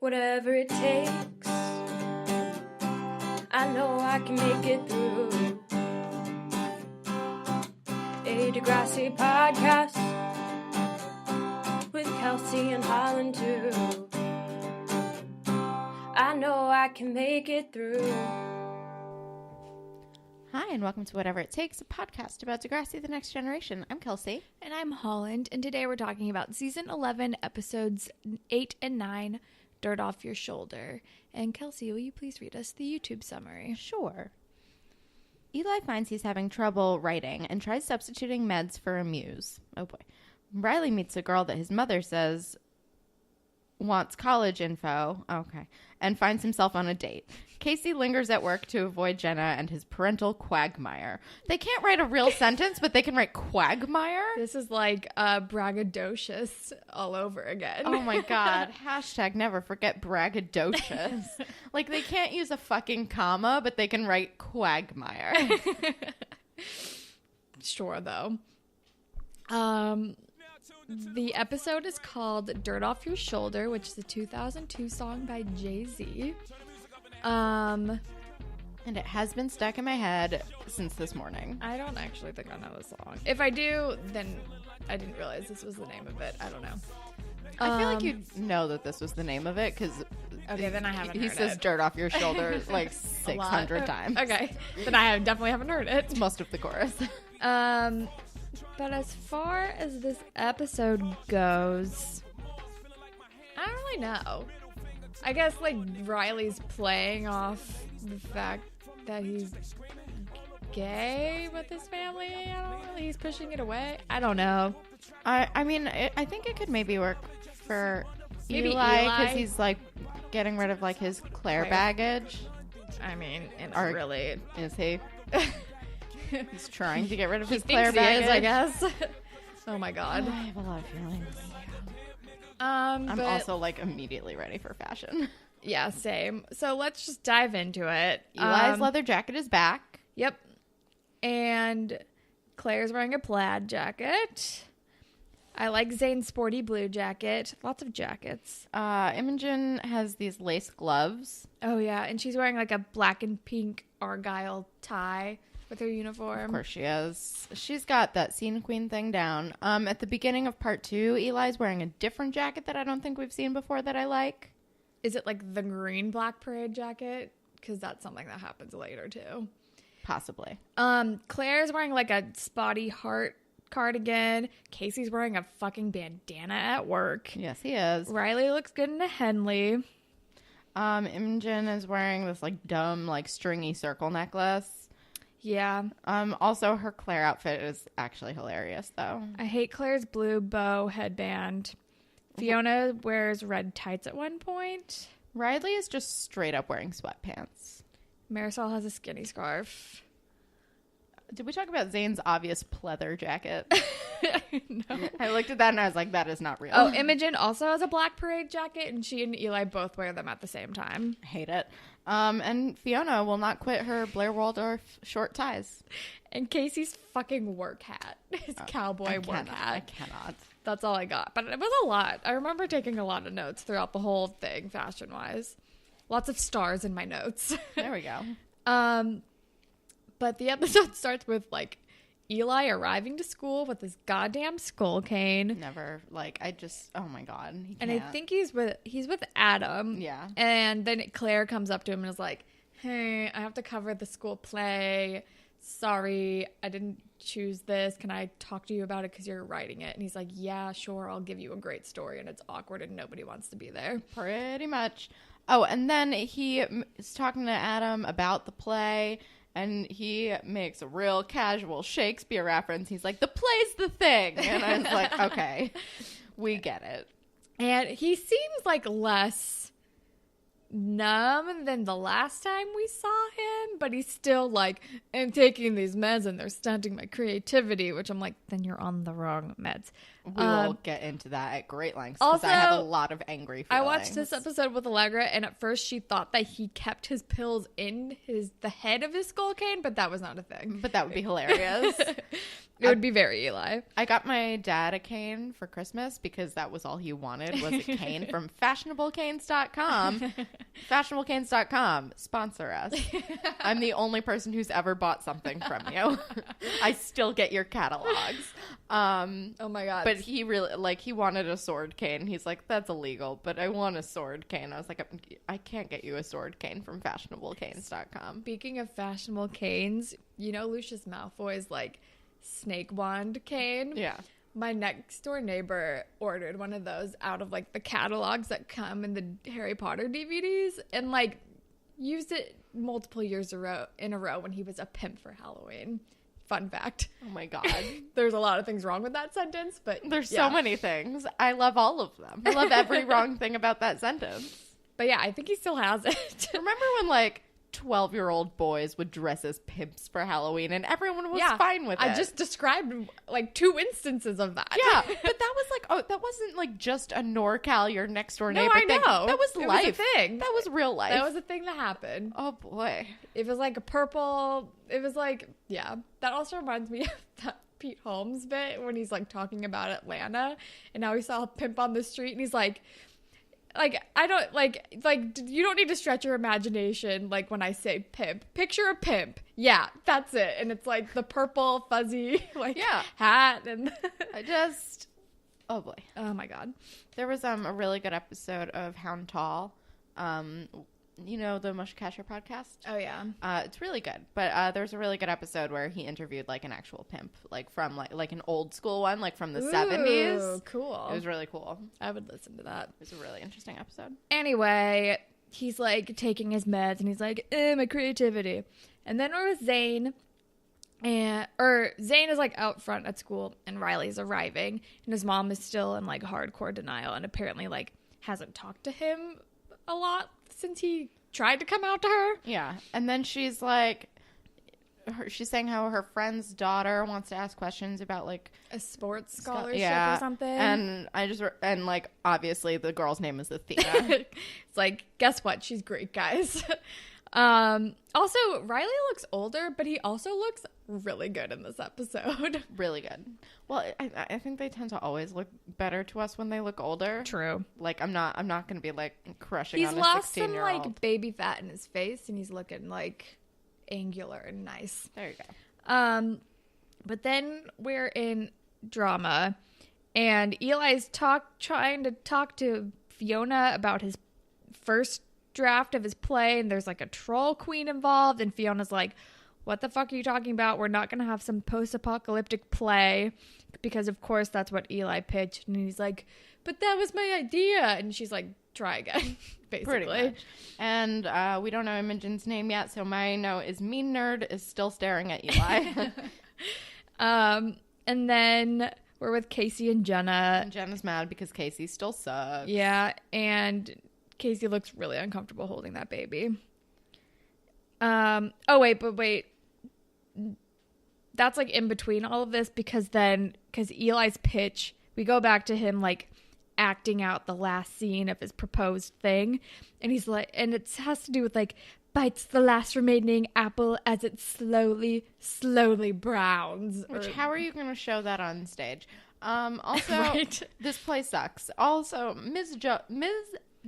whatever it takes. I know I can make it through. A Degrassi podcast with Kelsey and Holland too. I know I can make it through. Hi, and welcome to Whatever It Takes, a podcast about Degrassi, the Next Generation. I'm Kelsey. And I'm Holland, and today we're talking about Season 11, Episodes 8 and 9, Dirt Off Your Shoulder. And Kelsey, will you please read us the YouTube summary? Sure. Eli finds he's having trouble writing and tries substituting meds for a muse. Oh boy. Riley meets a girl that his mother says wants college info. Okay. And finds himself on a date. Casey lingers at work to avoid Jenna and his parental quagmire. They can't write a real sentence, but they can write quagmire? This is like braggadocious all over again. Oh my god. Hashtag never forget braggadocious. Like, they can't use a fucking comma, but they can write quagmire. Sure, though. The episode is called Dirt Off Your Shoulder, which is a 2002 song by Jay-Z. And it has been stuck in my head since this morning. I don't actually think I know the song. If I do, then I didn't realize this was the name of it. I don't know. I feel like you know that this was the name of it because okay, then I haven't heard it. He says dirt off your shoulder like 600 times. Okay, then I definitely haven't heard it. It's most of the chorus. But as far as this episode goes, I don't really know. I guess, like, Riley's playing off the fact that he's gay with his family. He's pushing it away. I don't know. I mean, I think it could maybe work for maybe Eli because he's, like, getting rid of, like, his Claire baggage. I mean, really. Is he? He's trying to get rid of his Claire baggage. I guess. Oh my god. I have a lot of feelings. I'm also like immediately ready for fashion. Yeah, same. So let's just dive into it. Eli's leather jacket is back. Yep. And Claire's wearing a plaid jacket. I like Zane's sporty blue jacket. Lots of jackets. Imogen has these lace gloves. Oh yeah, and she's wearing like a black and pink Argyle tie with her uniform. Of course she is. She's got that scene queen thing down. At the beginning of part 2, Eli's wearing a different jacket that I don't think we've seen before that I like. Is it like the green Black Parade jacket? Because that's something that happens later too. Possibly. Claire's wearing like a spotty heart cardigan. Casey's wearing a fucking bandana at work. Yes, he is. Riley looks good in a Henley. Imogen is wearing this like dumb like stringy circle necklace. Yeah. Also, her Claire outfit is actually hilarious, though. I hate Claire's blue bow headband. Fiona wears red tights at one point. Riley is just straight up wearing sweatpants. Marisol has a skinny scarf. Did we talk about Zane's obvious pleather jacket? No. I looked at that and I was like, that is not real. Oh, Imogen also has a Black Parade jacket, and she and Eli both wear them at the same time. Hate it. And Fiona will not quit her Blair Waldorf short ties. And Casey's fucking work hat. His cowboy work hat. I cannot. That's all I got. But it was a lot. I remember taking a lot of notes throughout the whole thing, fashion-wise. Lots of stars in my notes. There we go. But the episode starts with, like, Eli arriving to school with his goddamn skull cane. Never, like, oh my god. He and can't. I think he's with Adam. Yeah. And then Claire comes up to him and is like, hey, I have to cover the school play. Sorry, I didn't choose this. Can I talk to you about it because you're writing it? And he's like, yeah, sure, I'll give you a great story. And it's awkward and nobody wants to be there. Pretty much. Oh, and then he is talking to Adam about the play. And he makes a real casual Shakespeare reference. He's like, the play's the thing. And I was like, okay, we get it. And he seems like less numb than the last time we saw him. But he's still like, I'm taking these meds and they're stunting my creativity. Which I'm like, then you're on the wrong meds. We will get into that at great lengths because I have a lot of angry feelings. I watched this episode with Allegra, and at first she thought that he kept his pills in the head of his skull cane, but that was not a thing. But that would be hilarious. It would be very Eli. I got my dad a cane for Christmas because that was all he wanted was a cane from fashionablecanes.com. Fashionablecanes.com, sponsor us. I'm the only person who's ever bought something from you. I still get your catalogs. Oh my God. But he really, he wanted a sword cane. He's like, that's illegal, but I want a sword cane. I was like, I can't get you a sword cane from fashionablecanes.com. Speaking of fashionable canes, Lucius Malfoy's snake wand cane. Yeah. My next door neighbor ordered one of those out of the catalogs that come in the Harry Potter DVDs and used it multiple years in a row when he was a pimp for Halloween. Fun fact. Oh my God. There's a lot of things wrong with that sentence, but there's so many things. I love all of them. I love every wrong thing about that sentence. But yeah, I think he still has it. Remember when 12-year-old boys would dress as pimps for Halloween and everyone was fine with it? I just described 2 instances of that. Yeah, but that was that wasn't just a NorCal, your next door neighbor thing. That was life. Was a thing. That was real life. That was a thing that happened. Oh boy. It was a purple. It was yeah. That also reminds me of that Pete Holmes bit when he's talking about Atlanta and how he saw a pimp on the street and he's I don't you don't need to stretch your imagination when I say pimp. Picture a pimp. Yeah, that's it. And it's the purple fuzzy hat and oh boy. Oh my God. There was a really good episode of Hound Tall. The Mushkasher podcast? Oh yeah. It's really good. But there's a really good episode where he interviewed an actual pimp, from an old school one, from the 70s. Cool. It was really cool. I would listen to that. It was a really interesting episode. Anyway, he's taking his meds and he's my creativity. And then we're with Zane. Zane is out front at school and Riley's arriving and his mom is still in hardcore denial and apparently hasn't talked to him a lot since he tried to come out to her. Yeah. And then she's she's saying how her friend's daughter wants to ask questions about a sports scholarship or something. And obviously the girl's name is Athena. It's guess what? She's great, guys. Also, Riley looks older, but he also looks really good in this episode. Really good. Well, I think they tend to always look better to us when they look older. True. I'm not going to be crushing he's on a 16-year-old. He's lost some baby fat in his face, and he's looking angular and nice. There you go. But then we're in drama, and Eli's trying to talk to Fiona about his first draft of his play, and there's a troll queen involved, and Fiona's what the fuck are you talking about? We're not gonna have some post-apocalyptic play, because of course that's what Eli pitched, and he's but that was my idea, and she's try again. Basically. Pretty much. And we don't know Imogen's name yet, so my note is Mean Nerd is still staring at Eli. And then we're with Casey and Jenna. And Jenna's mad because Casey still sucks. Yeah, and Casey looks really uncomfortable holding that baby. Oh, wait. That's in between all of this because Eli's pitch, we go back to him acting out the last scene of his proposed thing. And he's and it has to do with bites the last remaining apple as it slowly browns. How are you going to show that on stage? Also, right? This play sucks. Also, Ms.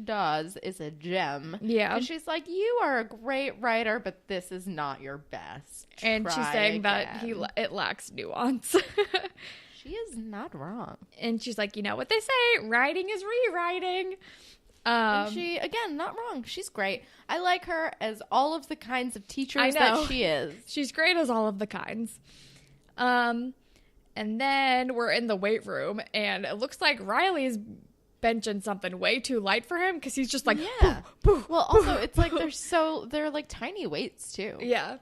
Dawes is a gem. Yeah. And she's you are a great writer, but this is not your best. And she's saying that it lacks nuance. She is not wrong. And she's you know what they say, writing is rewriting. And she, again, not wrong. She's great. I like her as all of the kinds of teachers that she is. She's great as all of the kinds. And then we're in the weight room, and it looks like Riley's benching something way too light for him because he's just yeah. Boo, boo, well, also, it's they're tiny weights too. Yeah.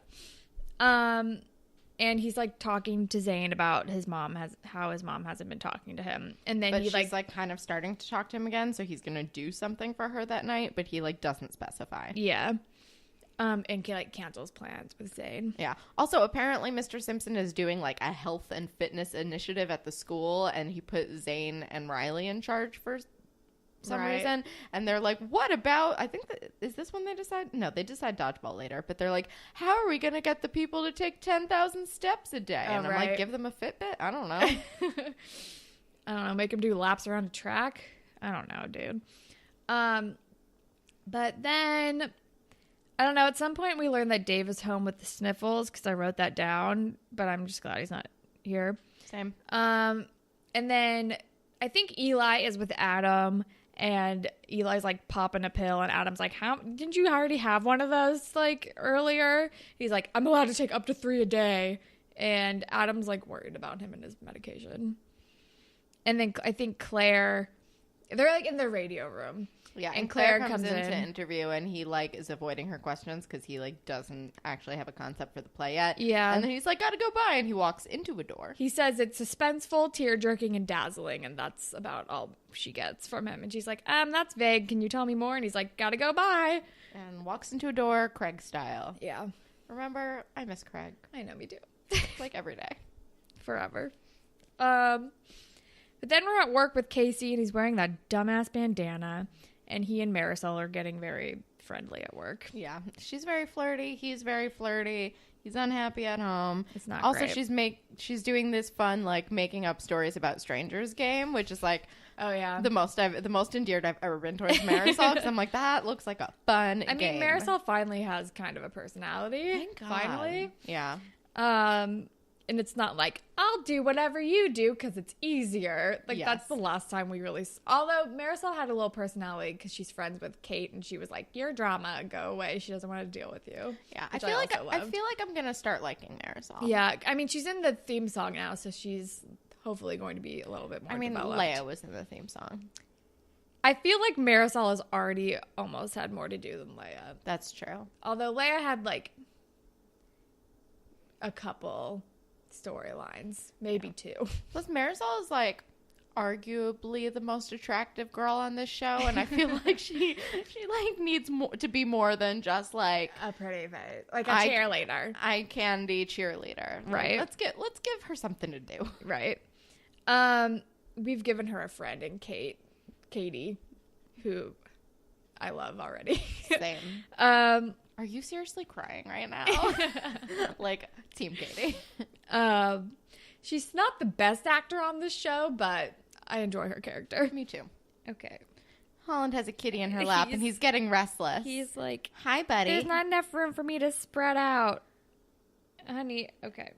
And he's talking to Zane about how his mom hasn't been talking to him, and then she's kind of starting to talk to him again, so he's gonna do something for her that night, but he doesn't specify. Yeah. And like cancels plans with Zane. Yeah. Also, apparently Mr. Simpson is doing like a health and fitness initiative at the school, and he put Zane and Riley in charge for some reason. And they're like, what about, I think, is this when they decide? No, they decide dodgeball later. But they're like, how are we going to get the people to take 10,000 steps a day? And I'm like, give them a Fitbit? I don't know. I don't know. Make them do laps around a track? I don't know, dude. But then, I don't know. At some point, we learned that Dave is home with the sniffles because I wrote that down. But I'm just glad he's not here. Same. And then I think Eli is with Adam. And Eli's like popping a pill, and Adam's like, "How didn't you already have one of those like earlier?" He's like, "I'm allowed to take up to 3 a day," and Adam's like worried about him and his medication. And then I think Claire, they're like in the radio room, and Claire comes in to interview, and he like is avoiding her questions because he like doesn't actually have a concept for the play yet. Yeah, and then he's like, "Gotta go by," and he walks into a door. He says it's suspenseful, tear-jerking, and dazzling, and that's about all she gets from him. And she's like, that's vague. Can you tell me more? And he's like, "Gotta go by," and walks into a door, Craig style. Yeah. Remember, I miss Craig. I know, me too. Like every day, forever. But then we're at work with Casey, and he's wearing that dumbass bandana. And he and Marisol are getting very friendly at work. Yeah. She's very flirty. He's very flirty. He's unhappy at home. It's not also great. She's doing this fun like making up stories about strangers game, which is like the most endeared I've ever been towards Marisol, because I'm like, that looks like a fun game. I mean, Marisol finally has kind of a personality. Thank God. Finally. Yeah. And it's not like, I'll do whatever you do because it's easier. Like, yes. That's the last time we really... Although Marisol had a little personality because she's friends with Kate, and she was like, "You're drama. Go away. She doesn't want to deal with you." Yeah, I feel like I'm going to start liking Marisol. Yeah, I mean, she's in the theme song now, so she's hopefully going to be a little bit more developed. Leia was in the theme song. I feel like Marisol has already almost had more to do than Leia. That's true. Although Leia had, like, a couple storylines, maybe 2. Plus, Marisol is like arguably the most attractive girl on this show, and I feel like she like needs to be more than just like a pretty face, like a cheerleader, eye candy cheerleader. Right. Let's give her something to do. Right. We've given her a friend in Katie, who I love already. Same. Are you seriously crying right now? Like, Team Katie. She's not the best actor on this show, but I enjoy her character. Me too. Okay. Holland has a kitty in her lap, and he's getting restless. He's like, "Hi, buddy. There's not enough room for me to spread out. Honey, okay.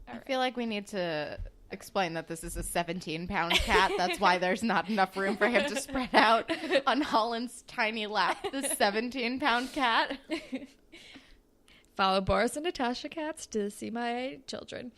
I feel like we need to explain that this is a 17-pound cat. That's why there's not enough room for him to spread out on Holland's tiny lap. The 17-pound cat. Follow Boris and Natasha Cats to see my children.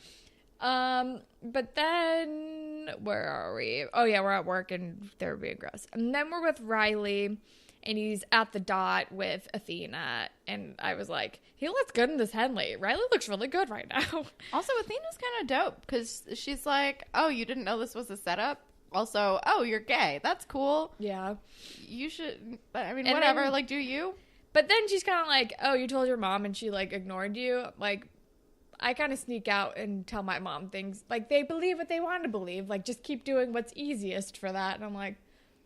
But then, where are we? Oh yeah, we're at work and they're being gross. And then we're with Riley, and he's at the dot with Athena. And I was like, he looks good in this Henley. Riley looks really good right now. Also, Athena's kind of dope because she's like, "Oh, you didn't know this was a setup? Also, oh, you're gay. That's cool. Yeah. You should, I mean, and whatever. Then, like, do you?" But then she's kind of like, "Oh, you told your mom and she, like, ignored you." Like, I kind of sneak out and tell my mom things. Like, they believe what they want to believe. Like, just keep doing what's easiest for that. And I'm like,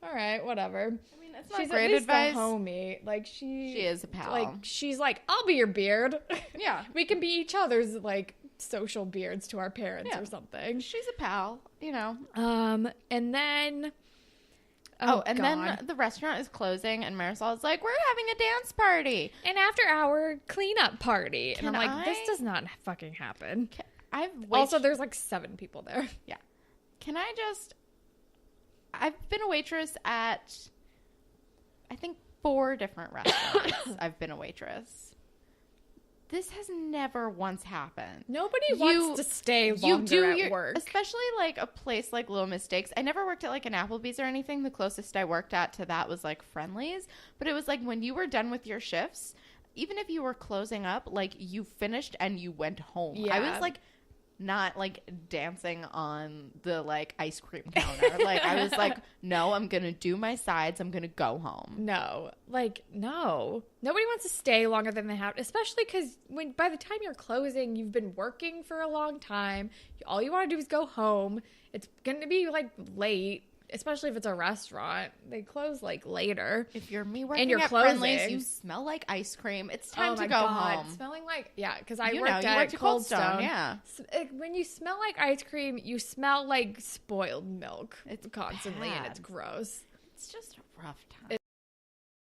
all right, whatever. I mean, it's not she's great at least advice. A homie. Like, she is a pal. Like, she's like, I'll be your beard. Yeah. We can be each other's, like, social beards to our parents or something. She's a pal, you know. And then... then the restaurant is closing, and Marisol is like, "We're having a dance party. An after-hour cleanup party." And I'm like, this does not fucking happen. Also, there's like 7 people there. Yeah. I've been a waitress at, I think, 4 different restaurants. I've been a waitress. This has never once happened. Nobody wants to stay longer at work. Especially like a place like Little Mistakes. I never worked at like an Applebee's or anything. The closest I worked at to that was like Friendly's. But it was like when you were done with your shifts, even if you were closing up, like you finished and you went home. Yeah. I was like not like dancing on the like ice cream counter. Like I was like, no, I'm gonna do my sides. I'm gonna go home. No, like no. Nobody wants to stay longer than they have, especially because by the time you're closing, you've been working for a long time. All you want to do is go home. It's gonna be like late. Especially if it's a restaurant. They close, like, later. If you're me working and you're at closing. Friendly's, you smell like ice cream. It's time to go God. home. Smelling like, yeah, because I You worked at Cold Stone. Yeah. When you smell like ice cream, you smell like spoiled milk. It's constantly, bad. and it's gross. It's just a rough time.